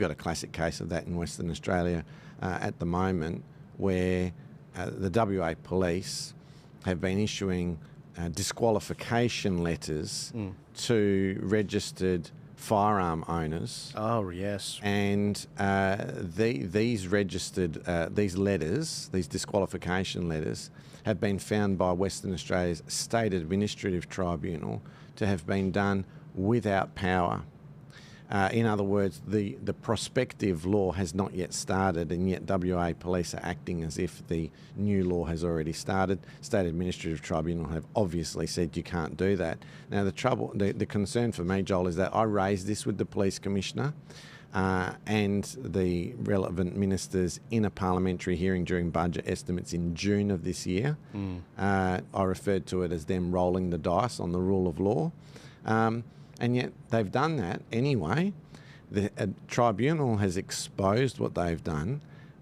We've got a classic case of that in Western Australia at the moment, where the WA police have been issuing disqualification letters to registered firearm owners. Oh, yes. And these letters, these disqualification letters, have been found by Western Australia's State Administrative Tribunal to have been done without power. In other words, the prospective law has not yet started, and yet WA police are acting as if the new law has already started. State Administrative Tribunal have obviously said you can't do that. Now, the concern for me, Joel, is that I raised this with the Police Commissioner and the relevant ministers in a parliamentary hearing during budget estimates in June of this year. I referred to it as them rolling the dice on the rule of law. And yet they've done that anyway. The tribunal has exposed what they've done.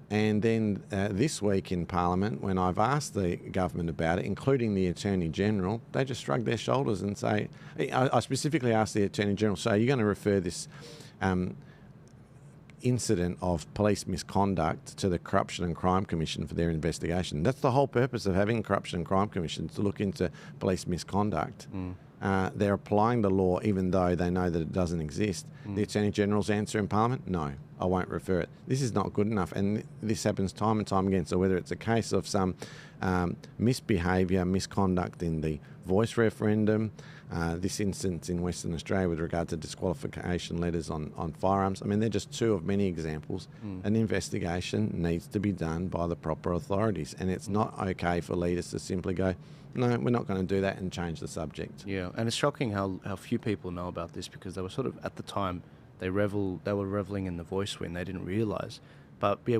And then this week in Parliament, when I've asked the government about it, including the Attorney-General, they just shrug their shoulders and say, I specifically asked the Attorney-General, so are you going to refer this incident of police misconduct to the Corruption and Crime Commission for their investigation? That's the whole purpose of having Corruption and Crime Commission, to look into police misconduct. They're applying the law even though they know that it doesn't exist. The Attorney-General's answer in Parliament, no, I won't refer it. This is not good enough, and this happens time and time again. So whether it's a case of some misbehaviour, misconduct in the voice referendum, this instance in Western Australia with regard to disqualification letters on firearms, I mean, they're just two of many examples. An investigation needs to be done by the proper authorities, and it's not okay for leaders to simply go, no, we're not going to do that, and change the subject. Yeah, and it's shocking how few people know about this, because they were sort of, at the time, they were reveling in the voice win. They didn't realise. But yeah,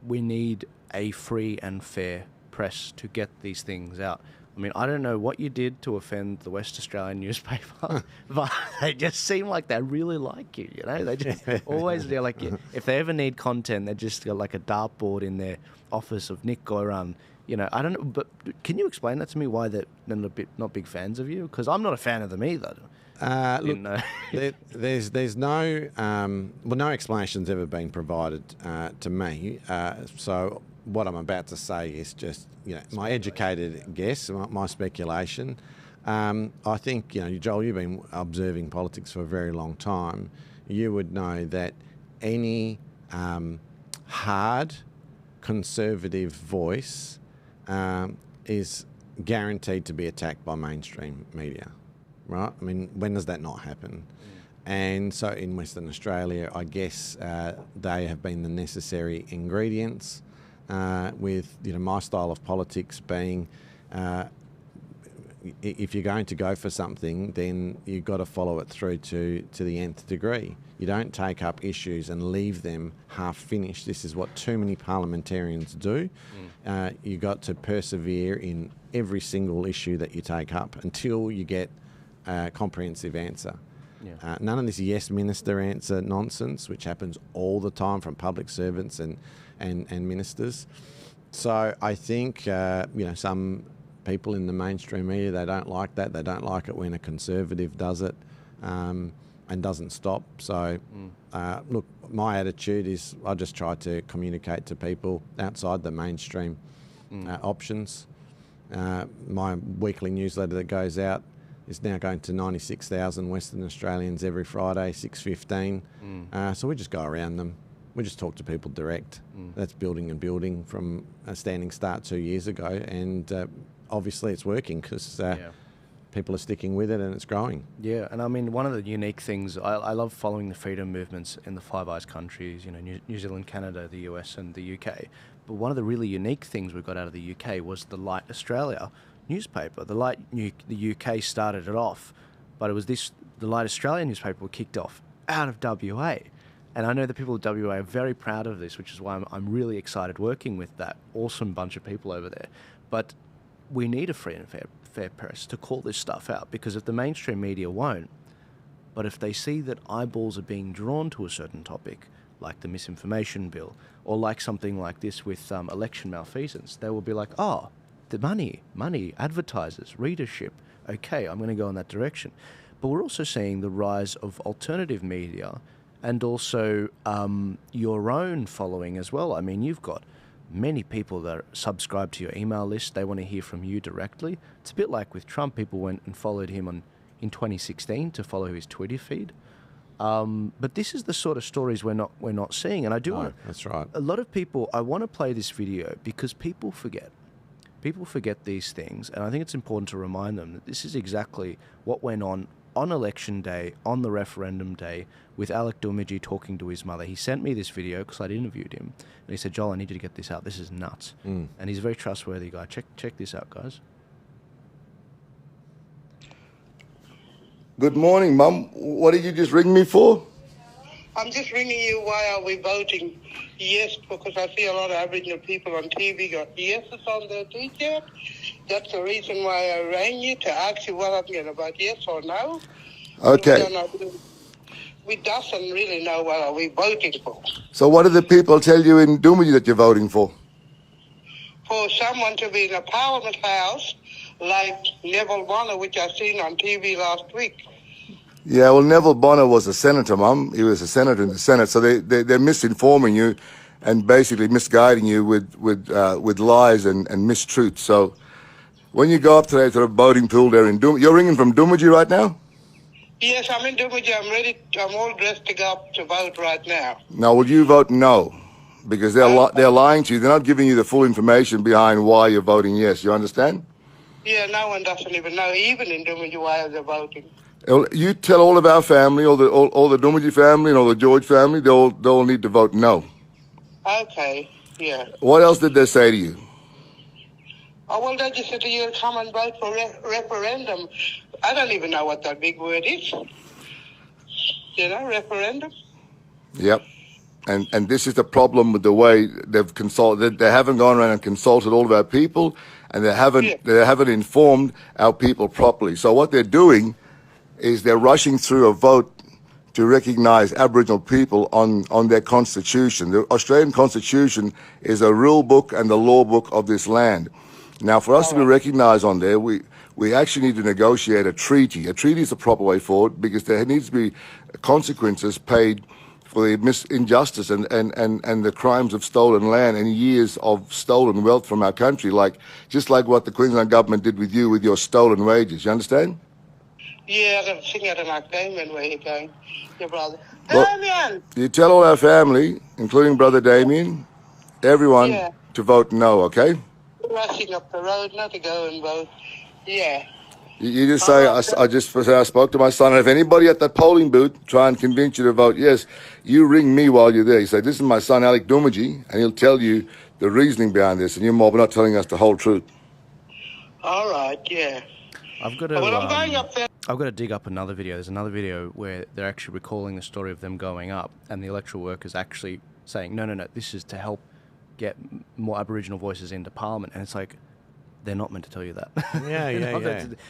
we need a free and fair press to get these things out. I mean, I don't know what you did to offend the West Australian newspaper, but they just seem like they really like you, you know? They just always, they're like, if they ever need content, they just got like a dartboard in their office of Nick Goran. You know, I don't know, but can you explain that to me, why they're not big fans of you? Because I'm not a fan of them either. Look, there's no explanation's ever been provided to me. So what I'm about to say is just, my educated guess, my speculation. I think, Joel, you've been observing politics for a very long time. You would know that any hard conservative voice is guaranteed to be attacked by mainstream media, right? I mean, when does that not happen? And so in Western Australia, I guess they have been the necessary ingredients, with my style of politics being, if you're going to go for something, then you've got to follow it through to the nth degree. You don't take up issues and leave them half finished. This is what too many parliamentarians do. You've got to persevere in every single issue that you take up until you get a comprehensive answer. Yeah. None of this yes minister answer nonsense, which happens all the time from public servants and ministers. So I think some people in the mainstream media, they don't like that. They don't like it when a conservative does it and doesn't stop. So look, my attitude is I just try to communicate to people outside the mainstream options. My weekly newsletter that goes out is now going to 96,000 Western Australians every Friday, 6:15. So we just go around them. We just talk to people direct. That's building and building from a standing start 2 years ago. And obviously it's working because people are sticking with it and it's growing. Yeah, and I mean, one of the unique things, I love following the freedom movements in the Five Eyes countries, New Zealand, Canada, the US and the UK. But one of the really unique things we got out of the UK was the Light Australia newspaper. The UK started it off, but it was the Light Australia newspaper kicked off out of WA. And I know the people of WA are very proud of this, which is why I'm really excited working with that awesome bunch of people over there. But we need a free and fair press to call this stuff out, because if the mainstream media won't, but if they see that eyeballs are being drawn to a certain topic, like the misinformation bill, or like something like this with election malfeasance, they will be like, oh, the money, advertisers, readership, okay, I'm going to go in that direction. But we're also seeing the rise of alternative media and also your own following as well. I mean, you've got many people that subscribe to your email list. They want to hear from you directly. It's a bit like with Trump. People went and followed him in 2016 to follow his Twitter feed. But this is the sort of stories we're not seeing. And I do want that's right. A lot of people, I want to play this video because people forget. People forget these things, and I think it's important to remind them that this is exactly what went on election day, on the referendum day, with Alec Dumidji talking to his mother. He sent me this video because I'd interviewed him, and he said, "Joel, I need you to get this out. This is nuts." And he's a very trustworthy guy. Check this out, guys. Good morning, Mum. What did you just ring me for? I'm just ringing you, why are we voting yes? Because I see a lot of Aboriginal people on TV got yeses on their t-shirt. That's the reason why I rang you, to ask you what I'm going to vote, yes or no. Okay. We doesn't really know what are we voting for. So what do the people tell you in Dumidji that you're voting for? For someone to be in a Parliament House like Neville Bonner, which I seen on TV last week. Yeah, well, Neville Bonner was a senator, Mum. He was a senator in the Senate. So they're misinforming you and basically misguiding you with lies and mistruths. So when you go up today to the voting pool there in Dumidji, you're ringing from Dumidji right now? Yes, I'm in Dumidji. I'm ready. I'm all dressed to go up to vote right now. Now, will you vote no? Because they're lying to you. They're not giving you the full information behind why you're voting yes. You understand? Yeah, no one doesn't even know, even in Dumidji, why they're voting. You tell all of our family, all the Dumidji family and all the George family, they all need to vote no. Okay, yeah. What else did they say to you? Oh, well, they just said to you, come and vote for referendum. I don't even know what that big word is. You know, referendum. Yep. And this is the problem with the way they've consulted. They haven't gone around and consulted all of our people, and they haven't informed our people properly. So what they're doing is they're rushing through a vote to recognise Aboriginal people on their constitution. The Australian Constitution is a rule book and the law book of this land. Now, for us to be recognised on there, we actually need to negotiate a treaty. A treaty is the proper way forward because there needs to be consequences paid for the injustice and the crimes of stolen land and years of stolen wealth from our country, just like what the Queensland government did with you with your stolen wages. You understand? Yeah, I'm sitting at an Ark Damien where you're going, your brother. Well, Damien! You tell all our family, including Brother Damien, everyone, to vote no, okay? Rushing up the road, not to go and vote. Yeah. You just say, I spoke to my son, and if anybody at that polling booth try and convince you to vote yes, you ring me while you're there. You say, this is my son, Alec Dumidji, and he'll tell you the reasoning behind this, and you're not telling us the whole truth. All right, yeah. I've got to dig up another video. There's another video where they're actually recalling the story of them going up, and the electoral workers actually saying, no, this is to help get more Aboriginal voices into Parliament. And it's like, they're not meant to tell you that.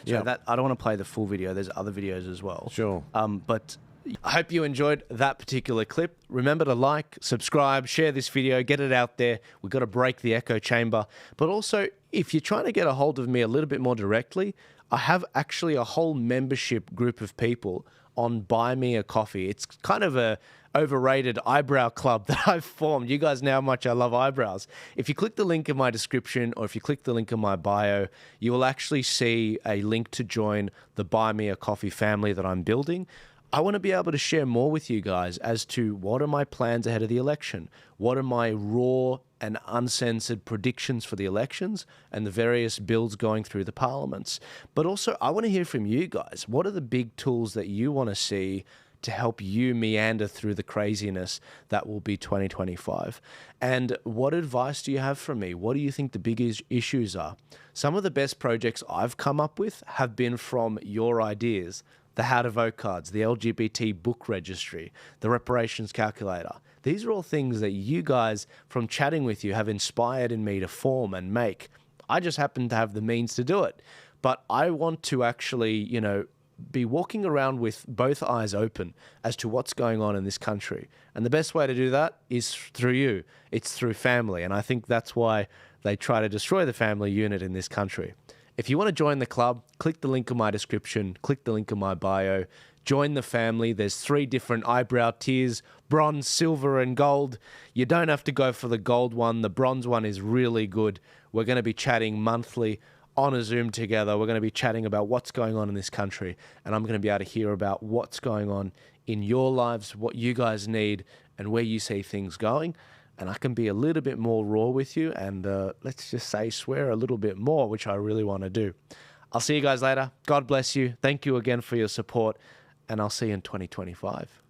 Yeah. That, I don't want to play the full video. There's other videos as well. Sure. But I hope you enjoyed that particular clip. Remember to like, subscribe, share this video, get it out there. We've got to break the echo chamber. But also, if you're trying to get a hold of me a little bit more directly, I have actually a whole membership group of people on Buy Me a Coffee. It's kind of a overrated eyebrow club that I've formed. You guys know how much I love eyebrows. If you click the link in my description or if you click the link in my bio, you will actually see a link to join the Buy Me a Coffee family that I'm building. I want to be able to share more with you guys as to what are my plans ahead of the election, what are my raw and uncensored predictions for the elections and the various bills going through the parliaments. But also, I want to hear from you guys. What are the big tools that you want to see to help you meander through the craziness that will be 2025? And what advice do you have for me? What do you think the biggest issues are? Some of the best projects I've come up with have been from your ideas. The How to Vote cards, the LGBT book registry, the reparations calculator. These are all things that you guys, from chatting with you, have inspired in me to form and make. I just happen to have the means to do it. But I want to actually, be walking around with both eyes open as to what's going on in this country. And the best way to do that is through you. It's through family. And I think that's why they try to destroy the family unit in this country. If you want to join the club, click the link in my description, click the link in my bio, Join the family. There's 3 different eyebrow tiers, bronze, silver, and gold. You don't have to go for the gold one. The bronze one is really good. We're going to be chatting monthly on a Zoom together. We're going to be chatting about what's going on in this country, and I'm going to be able to hear about what's going on in your lives, what you guys need, and where you see things going. And I can be a little bit more raw with you and let's just say swear a little bit more, which I really want to do. I'll see you guys later. God bless you. Thank you again for your support, and I'll see you in 2025.